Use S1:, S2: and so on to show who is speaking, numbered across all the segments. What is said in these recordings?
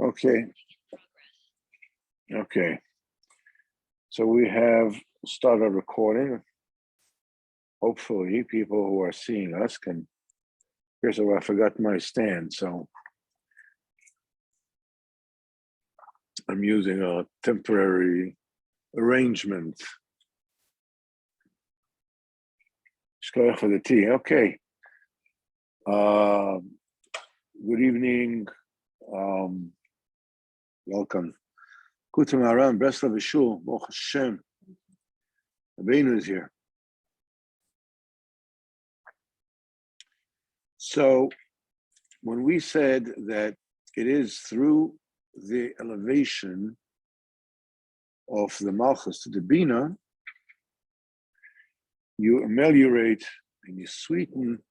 S1: Okay. Okay. So we have started recording. Hopefully people who are seeing us can, first of all, I forgot my stand, so I'm using a temporary arrangement. Shkoyach for the tea. Okay. Good evening. Welcome. Likutey Moharan, Breslov shul. Baruch Hashem. Binah is here. So when we said that it is through the elevation of the Malkhut to the Binah, you ameliorate and you sweeten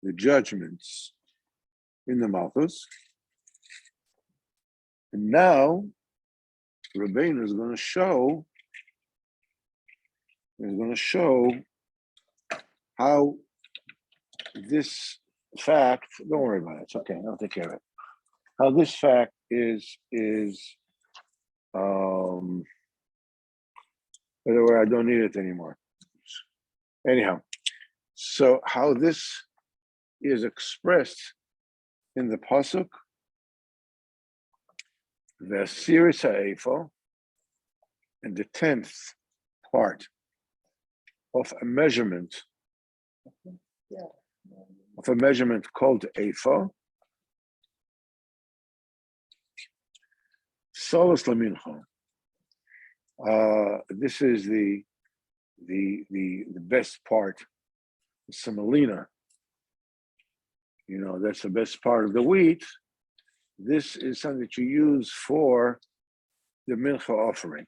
S1: the judgments in the Malkhut. And now Rabbeinu is going to show how this fact, don't worry about it, it's okay, I'll take care of it. How this fact is by the way, I don't need it anymore. Anyhow, so how this is expressed in the pasuk, the series ha'efo, and the 10th part of a measurement called efo, solas lamincha. This is the best part, semolina. You know, that's the best part of the wheat. This is something that you use for the mincha offering.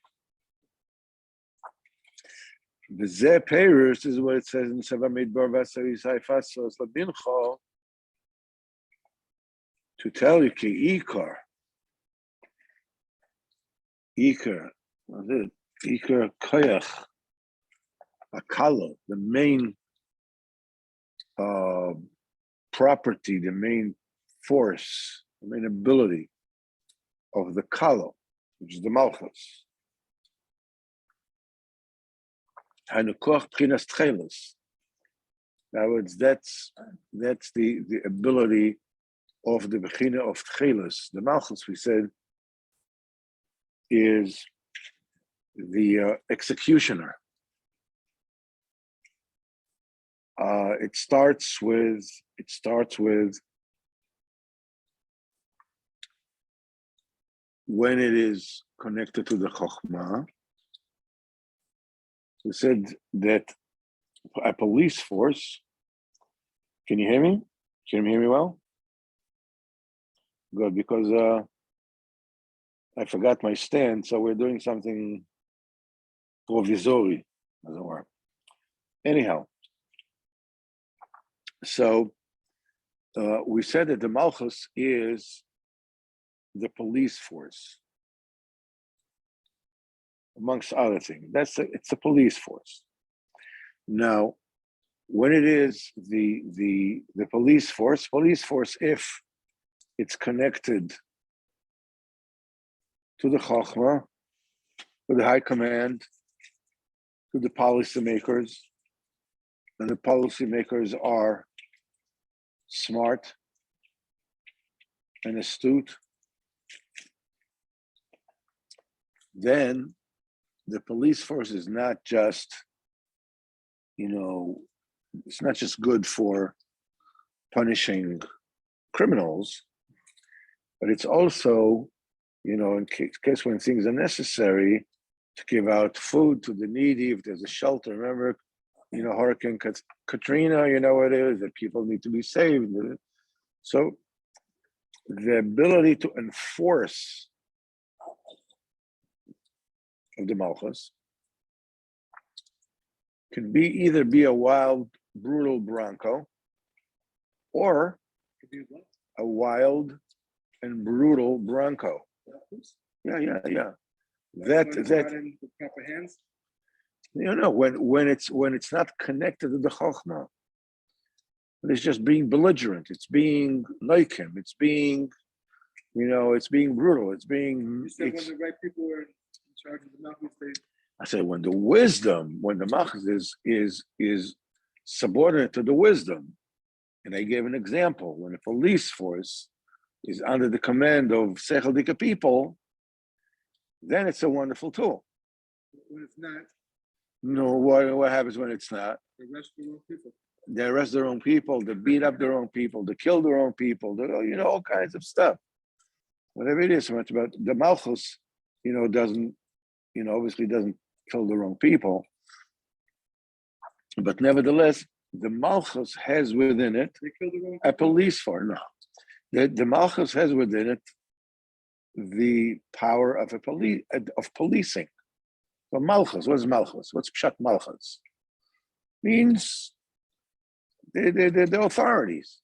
S1: The Zeh Peirus is what it says in Seva Midbar Vasari Saifasos Labincha, to tell you ki Ikar, what's it? Ikar Koyach Akalo, the main property, the main force, the main ability of the Kalo, which is the Malchus. Hanukoch Prinas Tchelis. In other words, that's the ability of the Bechina of Tchelis. The Malchus, we said, is the executioner. It starts with when it is connected to the Chokhmah. We said that a police force, can you hear me? Can you hear me well? Good, because I forgot my stand, so we're doing something provisory, as it were. Anyhow, so we said that the Malchus is the police force, amongst other things. It's a police force. Now, when it is the police force, if it's connected to the Chokhmah, to the high command, to the policymakers, and the policymakers are smart and astute, then the police force is not just, it's not just good for punishing criminals, but it's also, in case when things are necessary, to give out food to the needy, if there's a shelter. Remember, Hurricane Katrina, you know what it is, that people need to be saved. So the ability to enforce of the Malchus can either be a wild, brutal bronco, or a wild and brutal bronco. Yeah. That when it's not connected to the Chokhmah, it's just being belligerent. It's being like him. It's being It's being brutal. It's being.
S2: You said when the right people were in charge of the Malkhut,
S1: I said when the Malkhut is subordinate to the wisdom, and I gave an example when a police force is under the command of Sechel Dika people, then it's a wonderful tool.
S2: when it's not,
S1: No, what happens when it's not?
S2: they arrest the wrong people.
S1: They arrest their own people, they beat up their own people, they kill their own people, all kinds of stuff. Whatever it is, so much about the Malchus, doesn't, obviously doesn't kill the wrong people. But nevertheless, the Malchus has within it a police force. No. The Malchus has within it the power of policing. So Malchus, what's Malchus? What's Pshat Malchus? Means the authorities,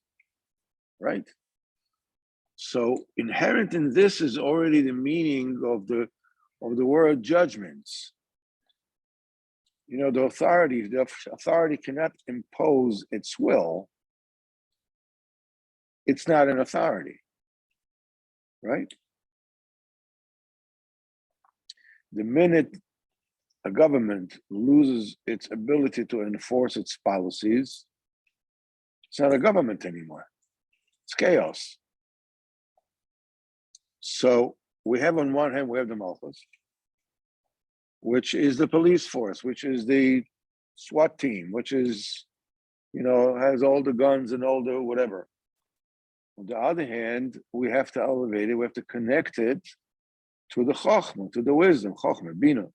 S1: right? So inherent in this is already the meaning of the word judgments. The authority cannot impose its will. It's not an authority, right? The minute a government loses its ability to enforce its policies, it's not a government anymore. It's chaos. So we have on one hand, we have the Malchus, which is the police force, which is the SWAT team, which is, has all the guns and all the whatever. On the other hand, we have to elevate it, we have to connect it to the Chochmah, to the wisdom, Chochmah, Binah.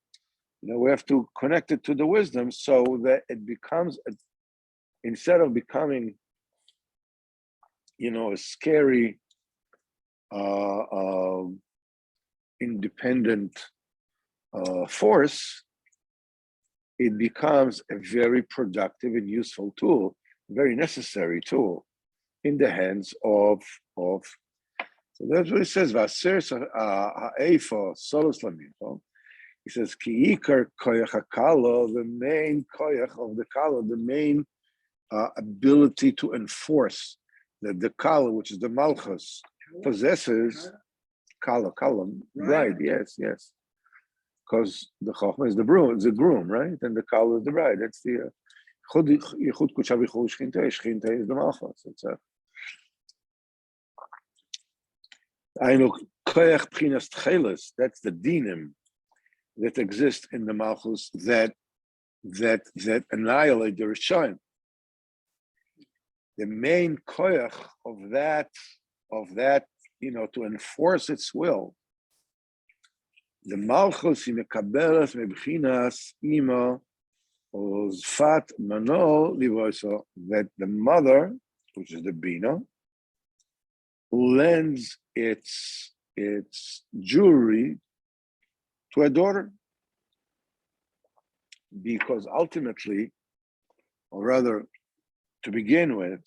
S1: We have to connect it to the wisdom so that it becomes, instead of becoming, a scary, independent force, it becomes a very productive and useful tool, very necessary tool in the hands of. So that's what it says. He says, Ki ikar koyach hakala, the main koyach of the kala, the main ability to enforce that the kala, which is the malchus, possesses kala, bride, yes. Because the chokhmah is the groom, right? And the kala is the bride. That's the yichud kudsha v'chol shchintei. Shchintei is the malchus. It's koyach pchinas tcheles. That's the dinim that exist in the Malchus that annihilate the Rishayim. The main koyach of that, to enforce its will. The Malchus imekabelas mebchinas ima ozfat mano livoso, that the mother, which is the Binah, lends its jewelry to a daughter, because ultimately, or rather, to begin with,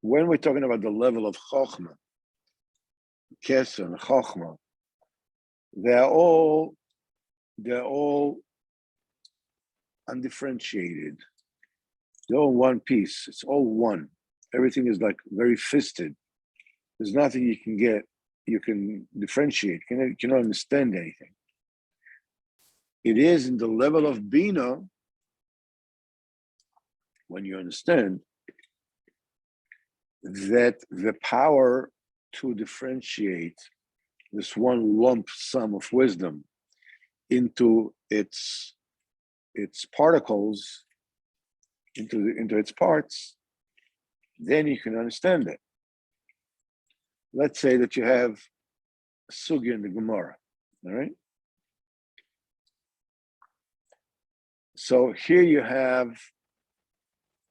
S1: when we're talking about the level of Chochmah, Keser and Chochmah, they're all undifferentiated. They're all one piece. It's all one. Everything is like very fisted. There's nothing you can differentiate. You cannot understand anything. It is in the level of Binah, when you understand that the power to differentiate this one lump sum of wisdom into its particles, into its parts, then you can understand it. Let's say that you have a sugya in the Gemara, all right? So here you have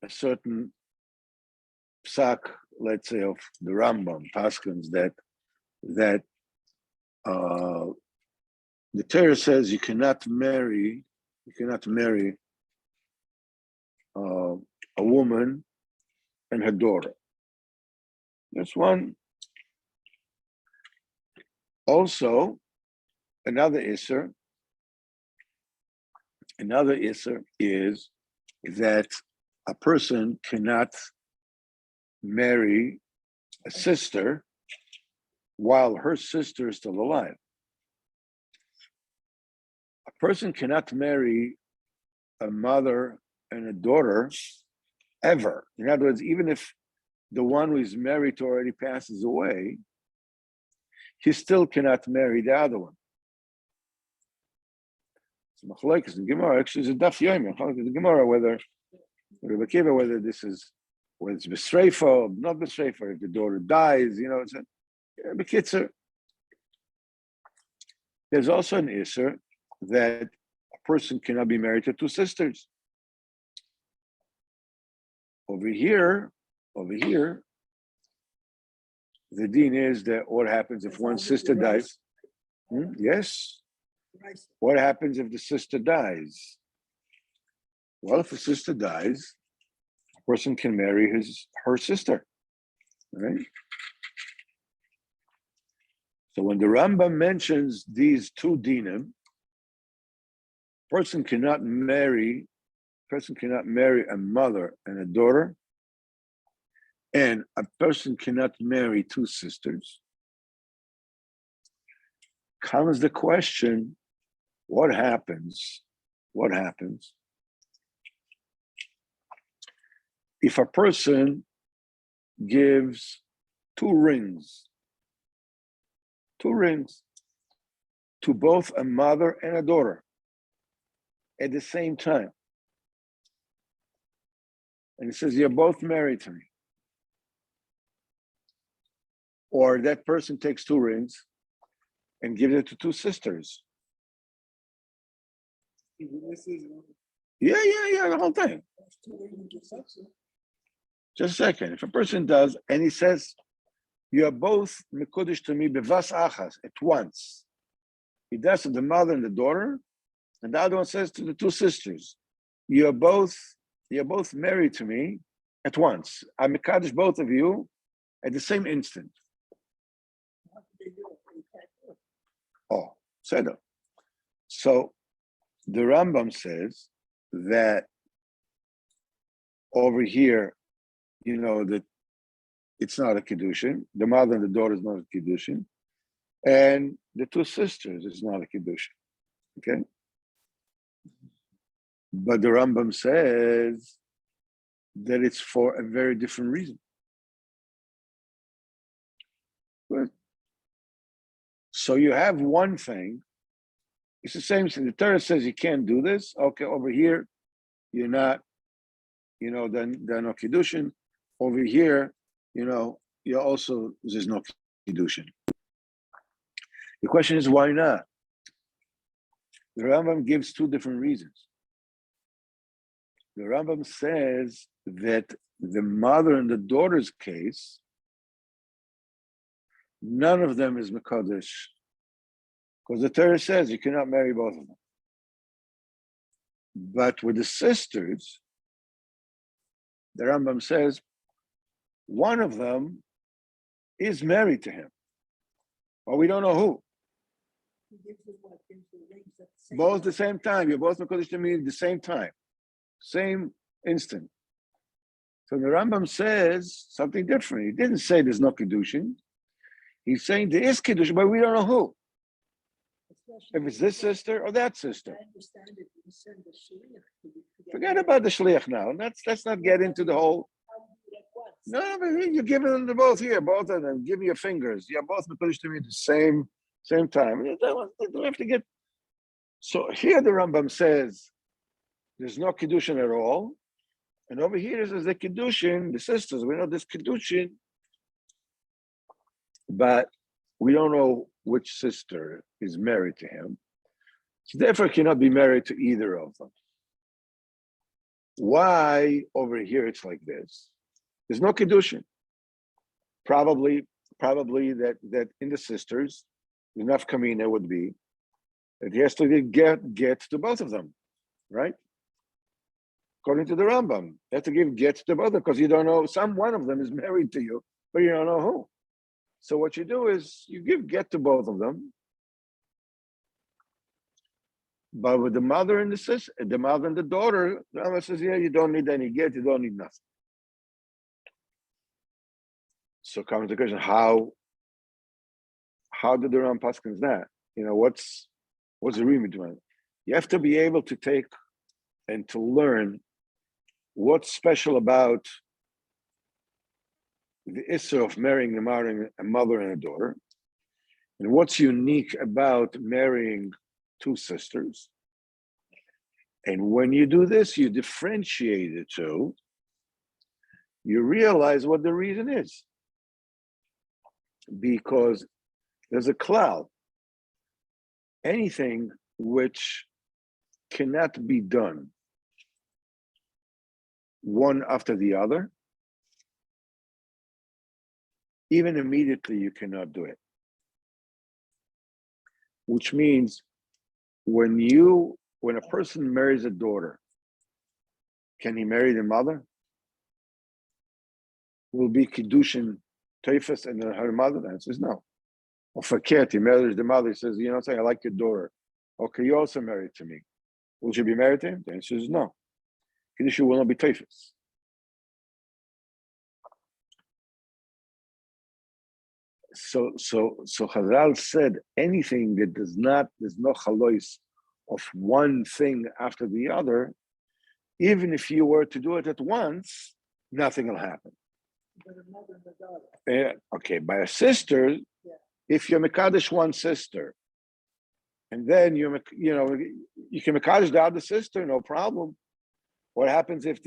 S1: a certain psak, let's say, of the Rambam, Paskins, that the Torah says you cannot marry a woman and her daughter. That's one. Also, another isser is that a person cannot marry a sister while her sister is still alive. A person cannot marry a mother and a daughter ever. In other words, even if the one who is married to already passes away, he still cannot marry the other one. So Machlokes in Gemara, actually, is a daf yomi. Machlokes in Gemara whether this is, whether it's b'sreifa or not b'sreifa, if the daughter dies, it's a b'kitzer. There's also an issur that a person cannot be married to two sisters. Over here, the deen is that what happens if one sister dies? Yes. What happens if the sister dies? Well, if a sister dies, a person can marry her sister, right? So when the Rambam mentions these two dinim, person cannot marry a mother and a daughter, and a person cannot marry two sisters. Comes the question, what happens if a person gives two rings to both a mother and a daughter at the same time? And he says, you're both married to me. Or that person takes two rings and gives it to two sisters. Yeah, the whole thing. Just a second. If a person does, and he says, you are both mekudesh to me bevas achas, at once. He does to the mother and the daughter, and the other one says to the two sisters, you're both married to me at once. I mekadesh both of you at the same instant. Oh, Seder. So the Rambam says that over here, that it's not a kiddushin. The mother and the daughter is not a kiddushin, and the two sisters is not a kiddushin. Okay, but the Rambam says that it's for a very different reason. Good. So you have one thing. It's the same thing. The Torah says you can't do this. Okay, over here, you're not. Then no kiddushin. Over here, you're also, there's no kiddushin. The question is, why not? The Rambam gives two different reasons. The Rambam says that the mother and the daughter's case, none of them is Mekadesh. Because the Torah says you cannot marry both of them. But with the sisters, the Rambam says, one of them is married to him. But we don't know who. Both at the same time. You're both Mekadesh to me at the same time. Same instant. So the Rambam says something different. He didn't say there's no Kiddushin. He's saying there is Kiddushin, but we don't know who. If it's this sister or that sister.
S3: I understand it. You send the shliach.
S1: Forget about the shliach now. Let's not get into the whole. No, but you're giving them to both here, both of them. Give me your fingers. You're both Mekadesh to me at the same time. They don't have to get. So here the Rambam says there's no Kiddushin at all. And over here says the Kiddushin, the sisters, we know there's Kiddushin, but we don't know which sister is married to him. So therefore cannot be married to either of them. Why over here it's like this? There's no Kiddushin. Probably that in the sisters, enough kamina would be that he has to get to both of them, right? According to the Rambam, you have to give get to both of them because you don't know, one of them is married to you, but you don't know who. So what you do is you give get to both of them. But with the mother and the sister, the mother and the daughter, the Rambam says, yeah, you don't need any get, you don't need nothing. So comes the question, how how did the Ram Paskins that? What's the remedy to it? You have to be able to take and to learn what's special about the issue of marrying a mother and a daughter, and what's unique about marrying two sisters. And when you do this, you differentiate the two, you realize what the reason is. Because there's a cloud. Anything which cannot be done one after the other, even immediately you cannot do it. Which means when a person marries a daughter, can he marry the mother? Will be Kiddushin, Teifus, and then her mother? The answer is no. Or for Ket, he marries the mother, he says, I like your daughter. Okay, you also married to me. Will she be married to him? The answer is no. Kiddushin will not be Teifus. So Chazal said anything that there's no chalois of one thing after the other, even if you were to do it at once, nothing will happen.
S3: But a mother and a daughter.
S1: Okay, by a sister, if you're Mekadesh one sister, and then you can Mekadesh the other sister, no problem. What happens if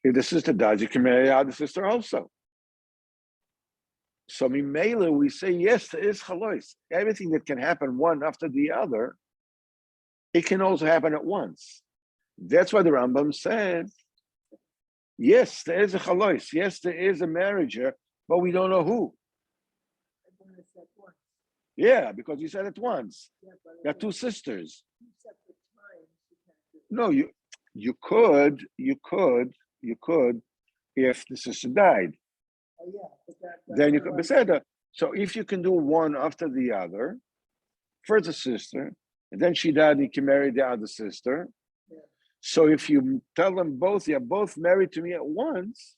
S1: if the sister dies, you can marry the other sister also. So Mimela, we say yes, there is chalois. Everything that can happen one after the other, it can also happen at once. That's why the Rambam said, yes, there is a chalois. Yes, there is a marriager, but we don't know who.
S3: Everyone is at once.
S1: Yeah, because you said it once.
S3: Yeah, but
S1: There are two sisters.
S3: two separate times you can't do it.
S1: No, you could, if the sister died,
S3: Oh, yeah, but
S1: then you could.
S3: otherwise-
S1: Beseder. So if you can do one after the other, first a sister, and then she died, you can marry the other sister.
S3: Yeah.
S1: So if you tell them both, you're both married to me at once,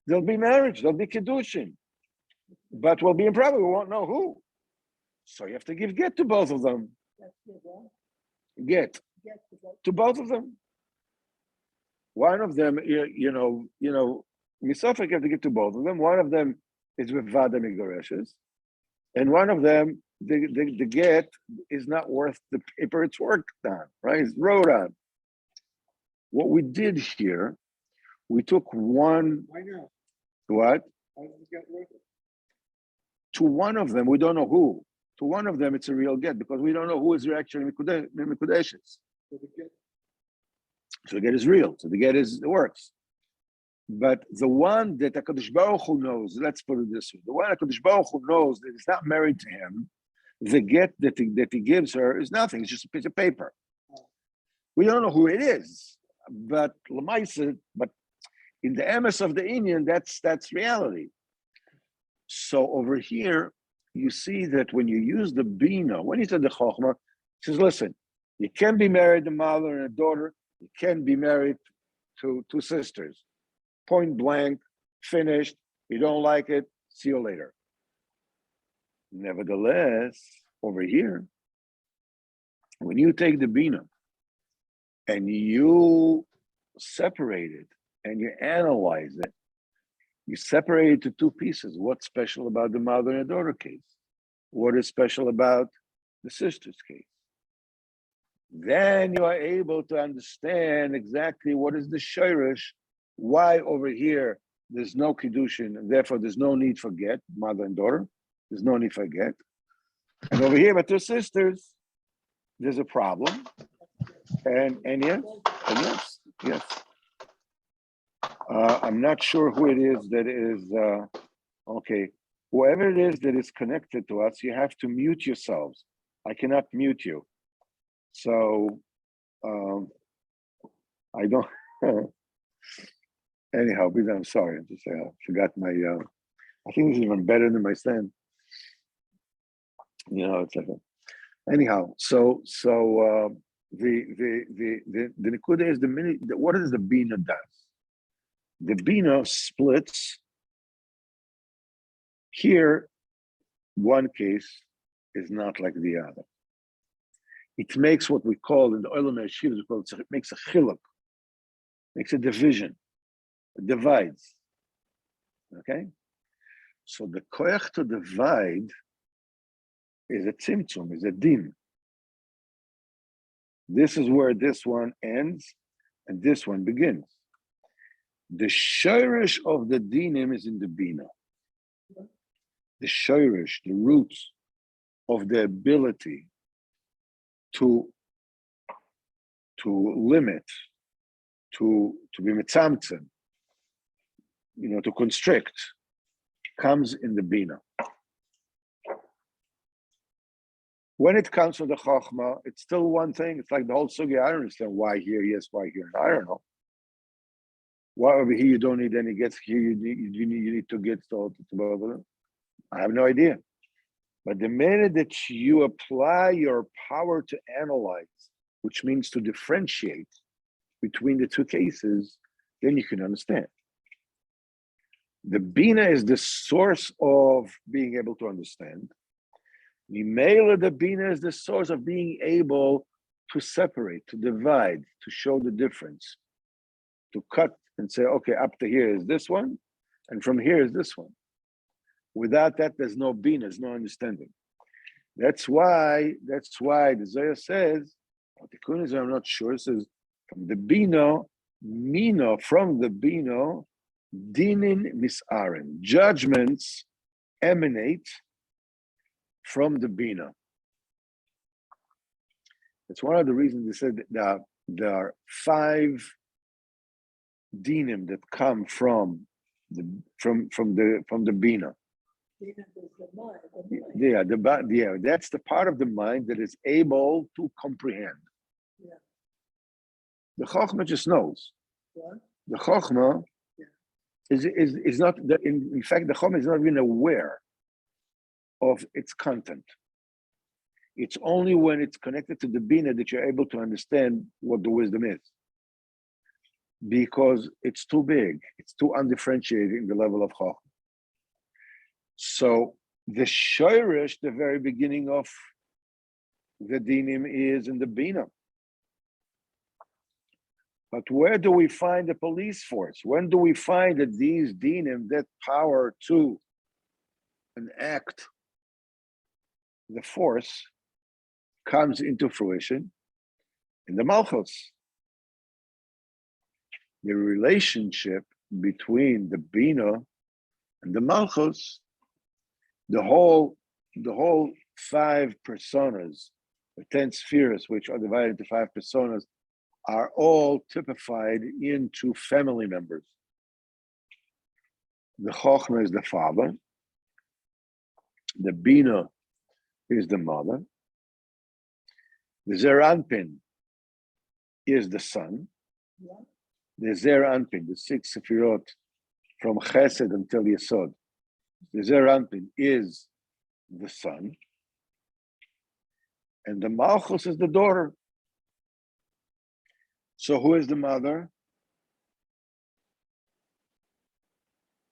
S1: there'll be marriage, there'll be Kiddushin. But we'll be in problem, we won't know who. So you have to give get to both of them.
S3: That's it, well,
S1: Get
S3: get to go.
S1: to both of them. One of them, Misafik you have to give to both of them. One of them is with Vada Migdoreshes, and one of them, the get is not worth the paper it's worked on, right? It's wrote on. What we did here, we took one,
S2: Why not?
S1: what?
S2: How does it get worth it?
S1: To one of them, we don't know who. To one of them, it's a real get because we don't know who is actually Mikudeshes.
S2: So the get,
S1: So the get is real. So the get works. But the one that HaKadosh Baruch Hu knows, let's put it this way, the one HaKadosh Baruch Hu knows that is not married to him, the get that he gives her is nothing. It's just a piece of paper. We don't know who it is, but but in the MS of the Indian, that's reality. So over here, you see that when you use the Binah, when he said the Chochmah, he says, listen, you can be married to a mother and a daughter, you can be married to two sisters. Point blank, finished, you don't like it, see you later. Nevertheless, over here, when you take the Binah and you separate it and you analyze it, you separate it to two pieces. What's special about the mother and daughter case? What is special about the sister's case? Then you are able to understand exactly what is the shirish, why over here there's no kiddushin, and therefore there's no need for get, mother and daughter. There's no need for get. And over here, with their sisters, there's a problem. And yes. I'm not sure who it is that is, okay. Whoever it is that is connected to us, you have to mute yourselves. I cannot mute you. So, I don't, anyhow, I'm sorry. I forgot my, I think this is even better than my stand. It's like, anyhow, so the Nikuda is what does the Binah does? The Binah splits. Here, one case is not like the other. It makes what we call in the Olam Yeshiva, it makes a chiluk, makes a division, it divides. Okay? So the koyach to divide is a tzimtzum, is a din. This is where this one ends and this one begins. The shirish of the dinim is in the Binah. The shirish, the roots of the ability to limit, to be mitzamtzem, to constrict, comes in the Binah. When it comes to the Chokhmah, it's still one thing. It's like the whole sugya. I don't understand why here, yes, why here. I don't know. Why over here you don't need any gets, here you need to get to I have no idea. But the minute that you apply your power to analyze, which means to differentiate between the two cases, then you can understand. The Binah is the source of being able to understand. Mimela, the Binah is the source of being able to separate, to divide, to show the difference, to cut and say, okay, up to here is this one, and from here is this one. Without that, there's no Binah, there's no understanding. That's why the Zohar says, I'm not sure, it says, from the Binah, from the Binah, dinin misaren, judgments emanate from the Binah. It's one of the reasons they said that there are 5 dinim that come from the Binah. Yeah, that's the part of the mind that is able to comprehend.
S3: Yeah.
S1: The Chokhmah just knows.
S3: Yeah.
S1: The Chokhmah is not, in fact, the Chokhmah is not even aware of its content. It's only when it's connected to the Binah that you're able to understand what the wisdom is. Because it's too big, it's too undifferentiated in the level of Chokhmah. So the Shoirish, the very beginning of the Dinim, is in the Binah. But where do we find the police force? When do we find that these Dinim, that power to enact the force, comes into fruition? In the Malkhut. The relationship between the Binah and the Malkhut, the whole 5 personas, the 10 spheres, which are divided into 5 personas, are all typified into family members. The Chokhmah is the father, the Binah is the mother, the Zer Anpin is the son, the Zer Anpin, the 6 Sefirot from Chesed until Yesod, the Zer Anpin is the son, and the Malchus is the daughter. So who is the mother?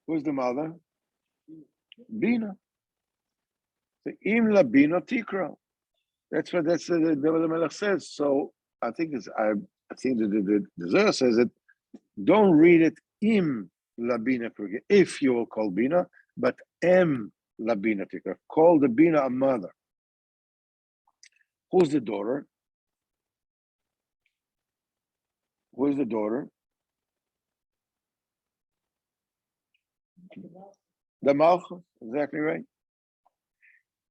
S1: Who is the mother? Binah. The Imla Binah Tikra. That's what the Melech says. So I think the Zohar says it. Don't read it Im Labina Tikra, if you will call Binah, but Em Labina Tikra. Call the Binah a mother. Who's the daughter? Who is the daughter? The Malkhut, exactly right.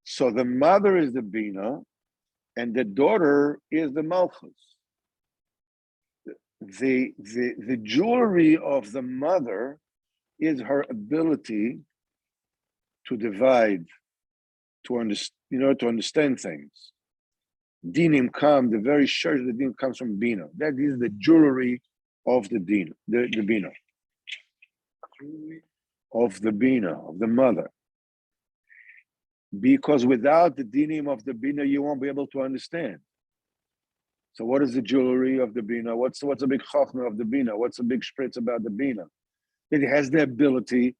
S1: So the mother is the Binah, and the daughter is the Malkhut. The jewelry of the mother is her ability to divide, to understand things. Dinim come, the very shirt of the dinim comes from Binah. That is the jewelry of the din, the Binah. Of the Binah, of the mother. Because without the dinim of the Binah, you won't be able to understand. So what is the jewelry of the Binah? What's a big chachma of the Binah? What's a big spritz about the Binah? It has the ability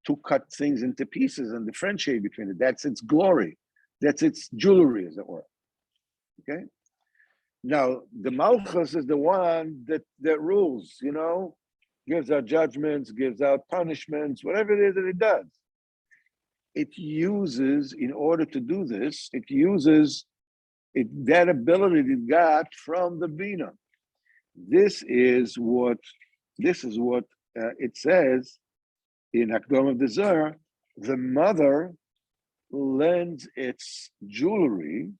S1: to cut things into pieces and differentiate between it. That's its glory. That's its jewelry, as it were. Okay? Now, the Malchus is the one that rules, gives out judgments, gives out punishments, whatever it is that it does. It uses, in order to do this, that ability it got from the Binah. This is what it says in Akdom of the Zohar. The mother lends its jewelry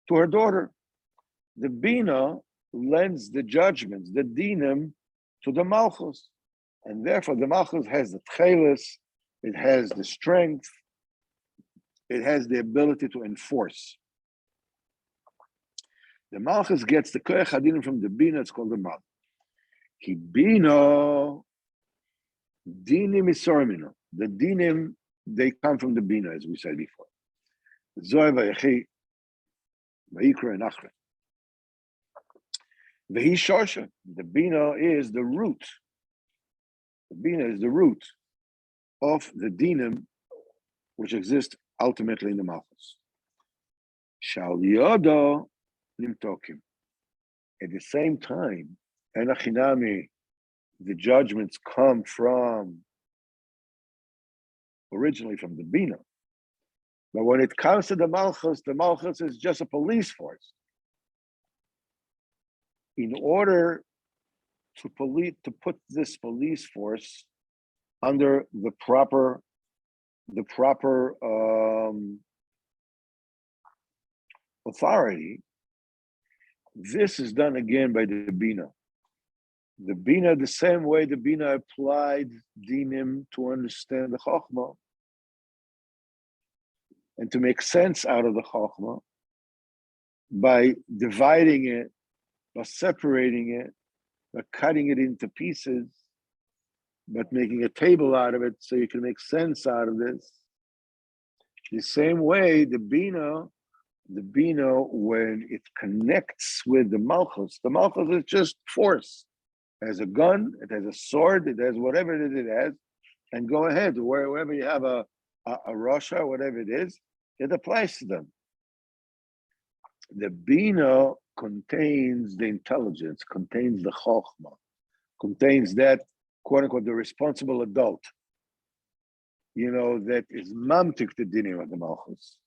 S1: to her daughter. The Binah lends the judgments, the dinim, to the Malchus. And therefore the Malchus has the tchelis, it has the strength, it has the ability to enforce. The Malchus gets the koyach hadinim from the Binah, it's called the mother. Ki Binah, dinim isormino. The dinim, they come from the Binah, as we said before. Zohar vayechi, vayikra and achre. Vehi shorsha. The Binah is the root. The Binah is the root of the dinim which exist ultimately in the Malchus. Shal yodo nimtokim. At the same time, enachinami, the judgments come originally from the Binah. But when it comes to the Malchus is just a police force. In order to put this police force under the proper authority, this is done again by the Binah. The Binah, the same way the Binah applied dinim to understand the Chokhmah and to make sense out of the Chokhmah by dividing it, by separating it, by cutting it into pieces, but making a table out of it so you can make sense out of this. The same way the Binah, when it connects with the Malchus is just force. It has a gun, it has a sword, it has whatever it is it has, and go ahead, wherever you have a Russia, whatever it is, it applies to them. The Binah contains the intelligence, contains the Chokhmah, contains that, quote unquote, the responsible adult, that is mamtik the dinim of the Malchus.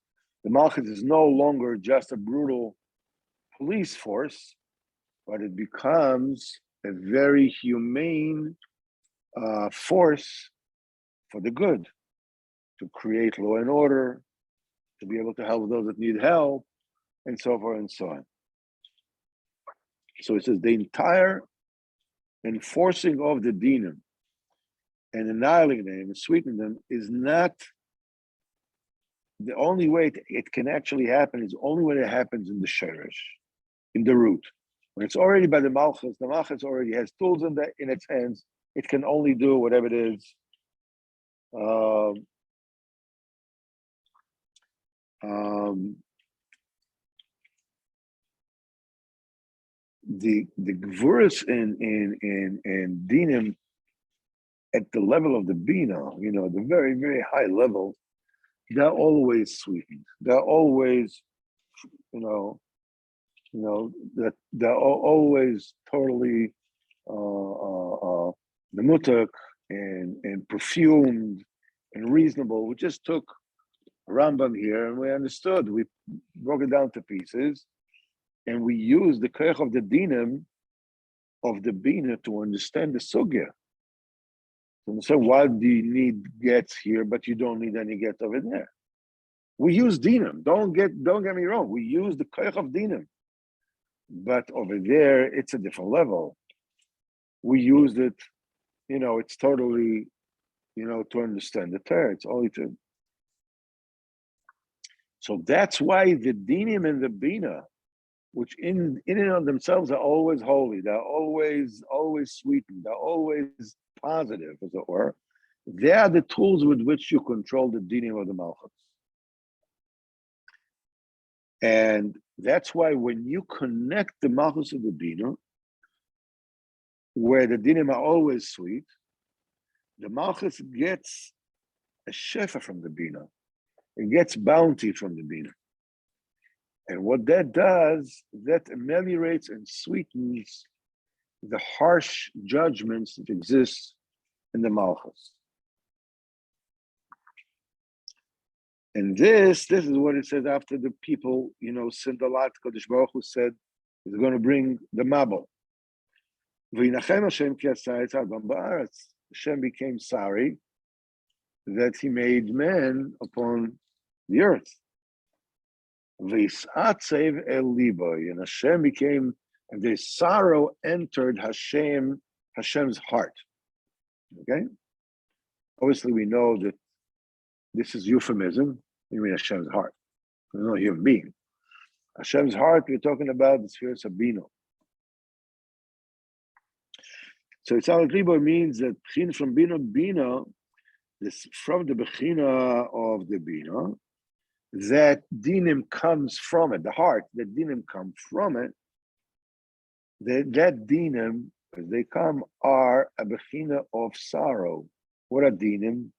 S1: The Malchus is no longer just a brutal police force, but it becomes a very humane force for the good, to create law and order, to be able to help those that need help, and so forth and so on. So it says the entire enforcing of the dinim and annihilating them and sweetening them is not the only way it can actually happen. Is only when it happens in the sheresh, in the root. When it's already by the Malchus already has tools in its hands. It can only do whatever it is. The gvuras in dinim at the level of the Binah, the very, very high level, they're always sweetened. They're always, that they're always totally nemutak and perfumed and reasonable. We just took a Rambam here and we understood. We broke it down to pieces, and we used the koyach of the dinim of the Binah to understand the sugya. So why do you need gets here, but you don't need any get over there? We use dinim. Don't get me wrong. We use the koyach of dinim, but over there it's a different level. We used it, it's totally, to understand the Torah. It's only to. So that's why the dinim and the Binah, which in and of themselves are always holy, they're always sweetened, they're always positive, as it were. They are the tools with which you control the dinim of the Malchut. And That's why when you connect the Malchus of the Binah, where the dinim are always sweet, the Malchus gets a shefa from the Binah. It gets bounty from the Binah. And what that does, that ameliorates and sweetens the harsh judgments that exist in the Malchus. And this is what it says after the people, sinned a lot. Kodesh Baruch Hu said, he's going to bring the Mabul. Hashem became sorry that he made man upon the earth. And Hashem became, and the sorrow entered Hashem's heart. Okay? Obviously, we know that this is euphemism. You mean Hashem's heart. There's no human being. Hashem's heart, we're talking about the sphere of Binah. So it's al ribo means that from Binah, this from the Bechina of the Binah, that dinim comes from it, the heart, that dinim come from it, that dinim, as they come, are a Bechina of sorrow. What are dinim?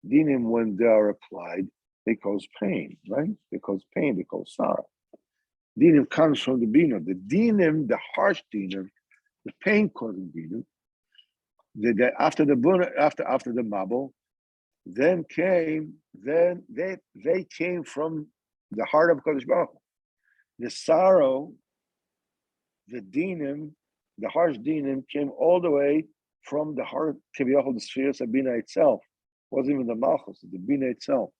S1: Dinim, when they are applied, they cause pain, right? They cause pain, they cause sorrow. Dinim comes from the Binah. The dinim, the harsh dinim, the pain-causing dinim, after the Mabul, then they came from the heart of Kodesh Baruch Hu. The sorrow, the dinim, the harsh dinim came all the way from the heart, Kiviyachol, the sphere of Binah itself. It wasn't even the Malchus, the Binah itself.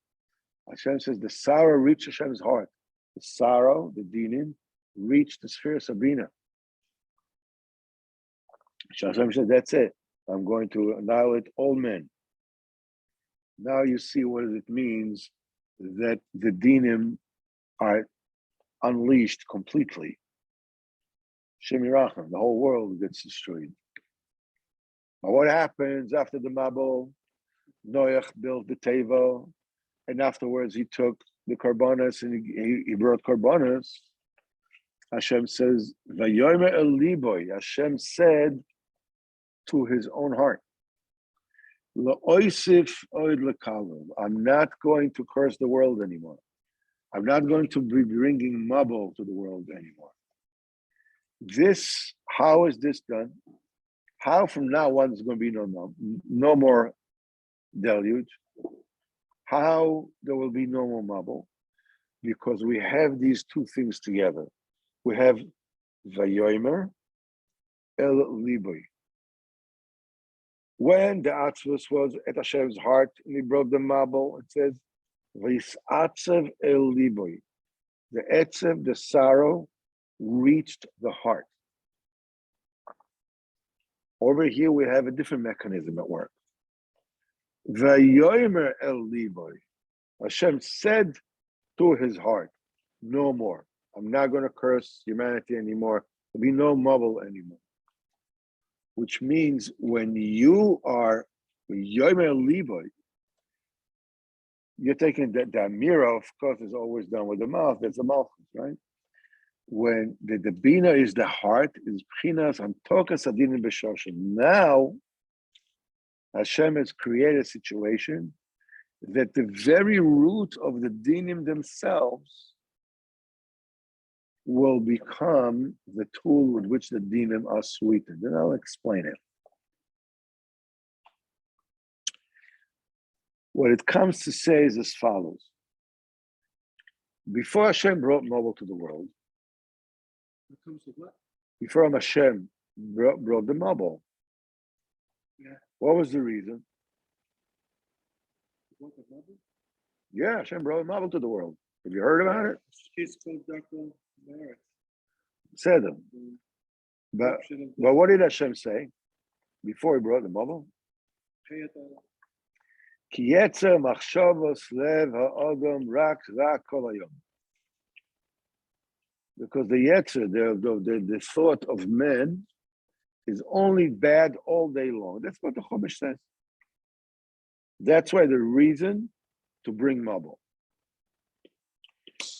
S1: Hashem says the sorrow reached Hashem's heart. The sorrow, the dinim, reached the sphere of Binah. Hashem said, that's it. I'm going to annihilate all men. Now you see what it means that the dinim are unleashed completely. Shem Yirachem, the whole world gets destroyed. Now what happens after the Mabul? Noach built the Teva, and afterwards he took the Karbanas and he brought Karbanas. Hashem says, Vayomer el liboy. Hashem said to his own heart, La'oisif oid lekalim. I'm not going to curse the world anymore. I'm not going to be bringing Mabul to the world anymore. How is this done? How from now on there's going to be no more deluge? How there will be no more Mabul? Because we have these two things together. We have Vayomer el liboy. When the Atzvus was at Hashem's heart and he brought the Mabul, it says, V'isatzev el liboy. The etzev, the sorrow, reached the heart. Over here we have a different mechanism at work. Vayomer el liboy. Hashem said to his heart, no more. I'm not going to curse humanity anymore. There'll be no Mabul anymore. Which means when you are Yomer Liboy, you're taking the Amira, of course, is always done with the mouth. That's the Malkhut, right? When the Binah is the heart, is Bchinas Antokas Adinim B'Shoshin. Now, Hashem has created a situation that the very root of the Dinim themselves will become the tool with which the dinim are sweetened. And I'll explain it. What it comes to say is as follows. Before Hashem brought Mabul to the world,
S2: It comes to what?
S1: before Hashem brought the Mabul, what was the reason?
S2: What the Mabul?
S1: Yeah, Hashem brought Mabul to the world. Have you heard about it?
S2: She's called Dr. Merit.
S1: Said them. But what did Hashem say before he brought the Mabul? Ki yetzer machshavos lev ha'adam rak kol hayom. Because the yetzer, the thought of men, is only bad all day long. That's what the Chumash says. That's why the reason to bring Mabul.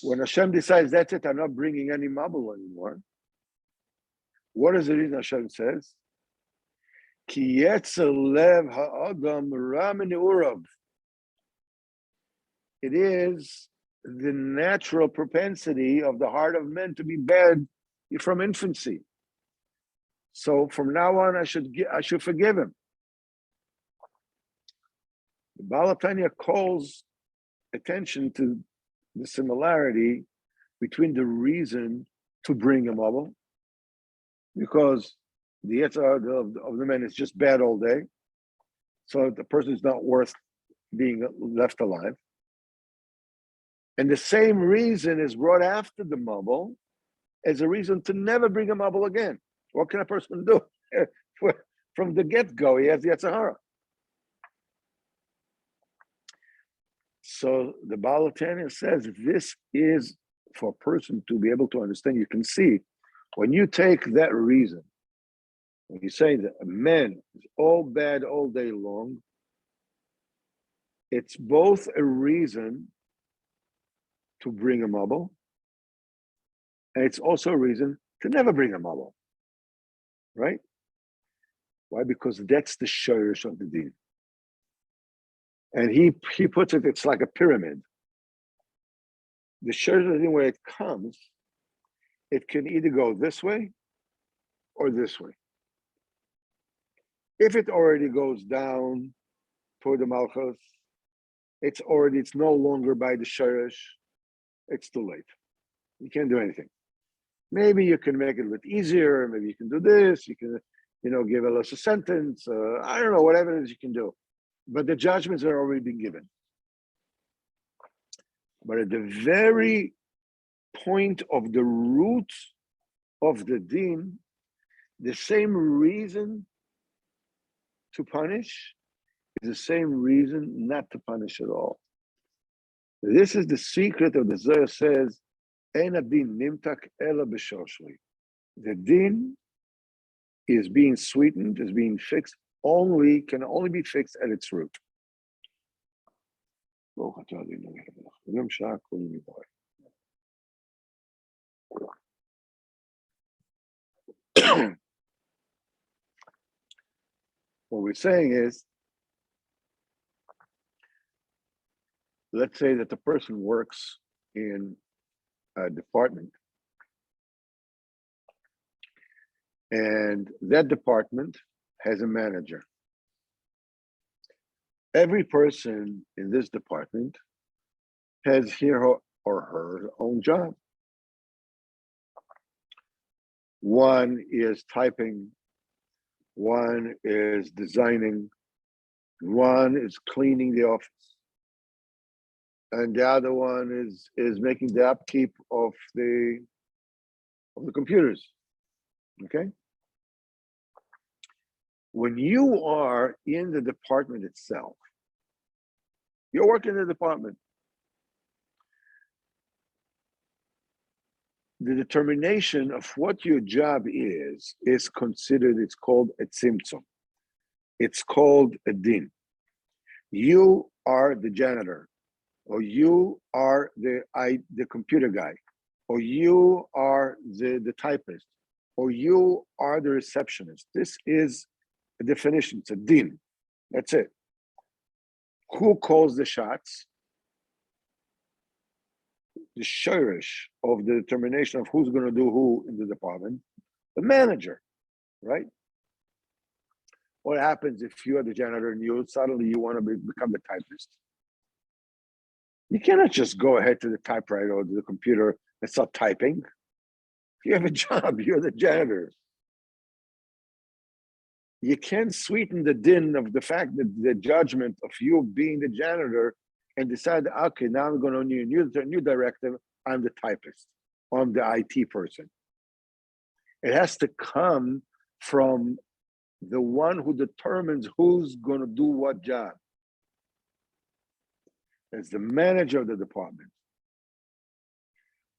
S1: When Hashem decides that's it, I'm not bringing any mabul anymore. What is the reason Hashem says? Ki yetzer lev ha'adam ra min urav. It is the natural propensity of the heart of men to be bad from infancy. So from now on, I should forgive him. The Baal HaTanya calls attention to the similarity between the reason to bring a mabul, because the yetzer of the man is just bad all day, so the person is not worth being left alive. And the same reason is brought after the mabul as a reason to never bring a mabul again. What can a person do? From the get-go, he has the yetzer hara. So the Baal HaTanya says this is for a person to be able to understand. You can see when you take that reason, when you say that a man is all bad all day long, it's both a reason to bring a mabul, and it's also a reason to never bring a mabul. Right? Why? Because that's the shorish of the deen. And he puts it, it's like a pyramid. The shorish of the deen, where it comes, it can either go this way or this way. If it already goes down toward the Malkhut, it's no longer by the shorish, it's too late. You can't do anything. Maybe you can make it a bit easier, maybe you can do this, you can, give a lesser sentence, I don't know, whatever it is you can do. But the judgments are already been given. But at the very point of the root of the deen, the same reason to punish is the same reason not to punish at all. This is the secret of the Zohar says, Ein adin nimtak ela b'shoshli. The din is being sweetened, is being fixed, can only be fixed at its root. What we're saying is, let's say that the person works in a department, and that department has a manager. Every person in this department has his or her own job. One is typing, one is designing, one is cleaning the office, and the other one is making the upkeep of the computers. Okay? When you are in the department itself, you're working in the department. The determination of what your job is considered, it's called a tzimtzum. It's called a din. You are the janitor, or you are the computer guy, or you are the typist, or you are the receptionist. This is a definition, it's a din. That's it. Who calls the shots? The shirish of the determination of who's going to do who in the department, the manager, right? What happens if you are the janitor and you suddenly want to become the typist? You cannot just go ahead to the typewriter or to the computer and start typing. You have a job, you're the janitor. You can't sweeten the din of the fact that the judgment of you being the janitor and decide, okay, now I'm going to need a new directive, I'm the typist, or I'm the IT person. It has to come from the one who determines who's going to do what job. It's the manager of the department.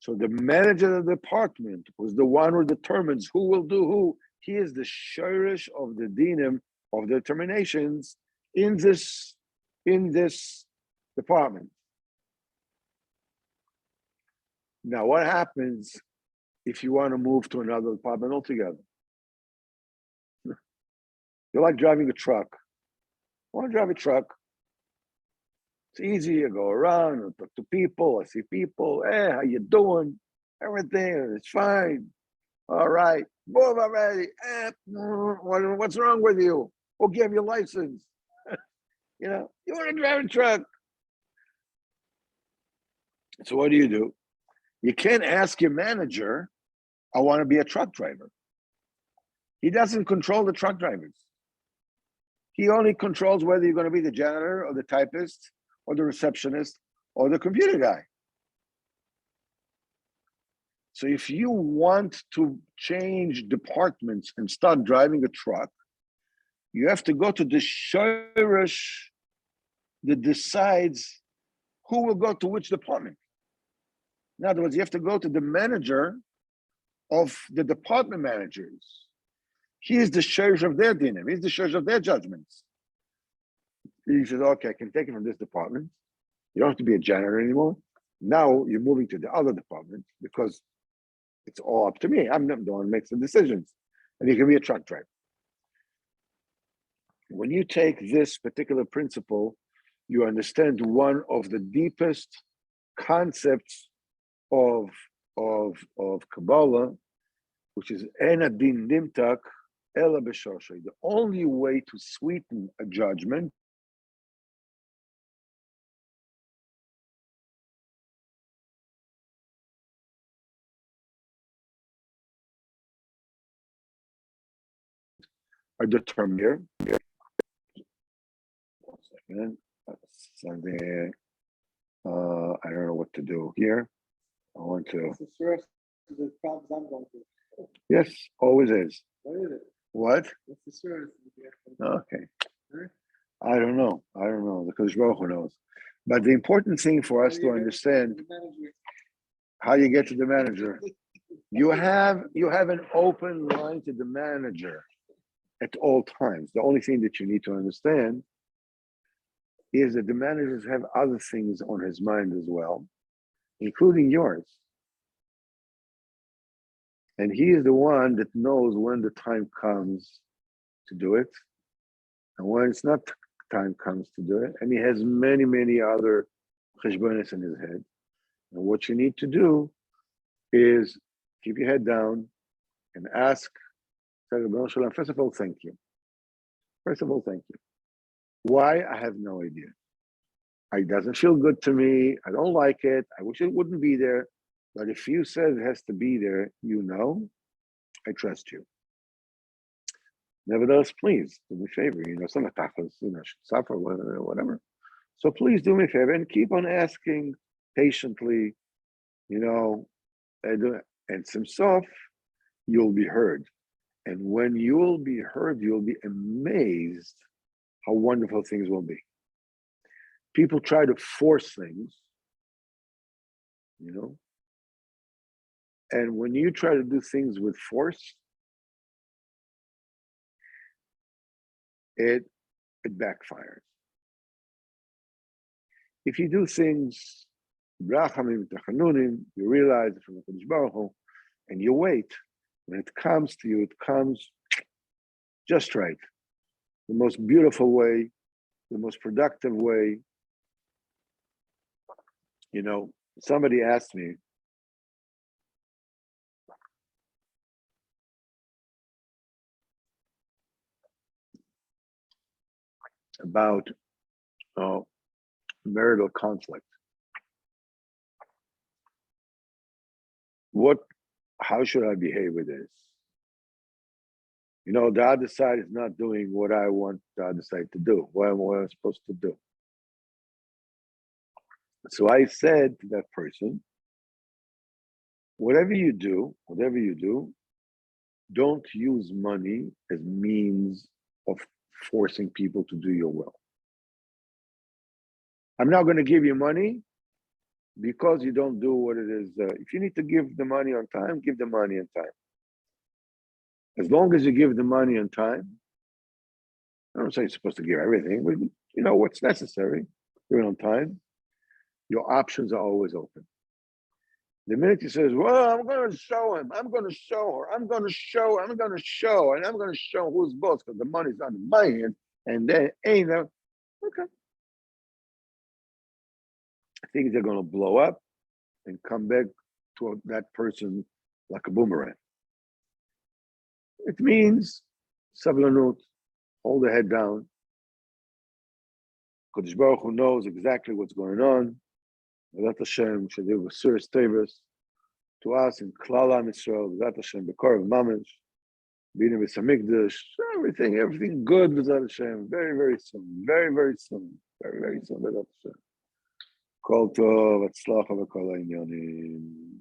S1: So the manager of the department was the one who determines who will do who. He is the shirish of the dinim, of the determinations in this department. Now, what happens if you want to move to another department altogether? You're like driving a truck. I want to drive a truck. It's easy. You go around and talk to people. I see people. Hey, how you doing? Everything. It's fine. All right. Move already. What's wrong with you? Who gave you license? You want to drive a truck. So what do? You can't ask your manager, I want to be a truck driver. He doesn't control the truck drivers. He only controls whether you're going to be the janitor or the typist or the receptionist or the computer guy. So if you want to change departments and start driving a truck, you have to go to the shorish that decides who will go to which department. In other words, you have to go to the manager of the department managers. He is the shorish of their dinim. He's the shorish of their judgments. He says, okay, I can take it from this department. You don't have to be a janitor anymore. Now you're moving to the other department because it's all up to me. I'm the one who makes the decisions. And you can be a truck driver. When you take this particular principle, you understand one of the deepest concepts of Kabbalah, which is En Adin Nimtak Ela B'Shoshay. The only way to sweeten a judgment are determined here. 1 second. Something. I don't know what to do here. I want to.
S2: It's the source of the problems I'm going through.
S1: Yes, always is.
S2: What is it?
S1: What?
S2: What's the source?
S1: Okay.
S2: Huh?
S1: I don't know. The Kodesh Baruch Hu knows. But the important thing for us to understand how you get to the manager. You have an open line to the manager at all times. The only thing that you need to understand is that the managers have other things on his mind as well, including yours. And he is the one that knows when the time comes to do it and when it's not time comes to do it. And he has many, many other cheshbonos in his head. And what you need to do is keep your head down and ask, first of all, thank you. First of all, thank you. Why? I have no idea. It doesn't feel good to me. I don't like it. I wish it wouldn't be there. But if you said it has to be there, I trust you. Nevertheless, please do me a favor. Some attachas, should suffer, whatever. So please do me a favor and keep on asking patiently, and some stuff, you'll be heard. And when you'll be heard, you'll be amazed how wonderful things will be. People try to force things, and when you try to do things with force, it backfires. If you do things, you realize it from the Kodesh Baruch Hu, and you wait. When it comes to you, it comes just right. The most beautiful way, the most productive way. Somebody asked me, about marital conflict. How should I behave with this? The other side is not doing what I want the other side to do. What am I supposed to do? So I said to that person, whatever you do, don't use money as means of forcing people to do your will. I'm not going to give you money because you don't do what it is. If you need to give the money on time, give the money on time. As long as you give the money on time, I don't say you're supposed to give everything, but what's necessary, give it on time. Your options are always open. The minute he says, well, I'm going to show him, I'm going to show her, I'm going to show, I'm going to show, and I'm going to show who's boss because the money's not in my hand, and then ain't no, okay. Things are going to blow up and come back to that person like a boomerang. It means, sablanut, hold the head down. Kodesh Baruch Hu knows exactly what's going on. V'dat Hashem should give a serious favors to us in Klal Am Yisrael. V'dat Hashem B'Korv Mamish, Binah B'Samikdash, everything good. V'dat Hashem, very, very soon, very, very soon, very, very soon. V'dat Hashem. Kol Tov, Hatzlacha V'Kol Ha'inyanim.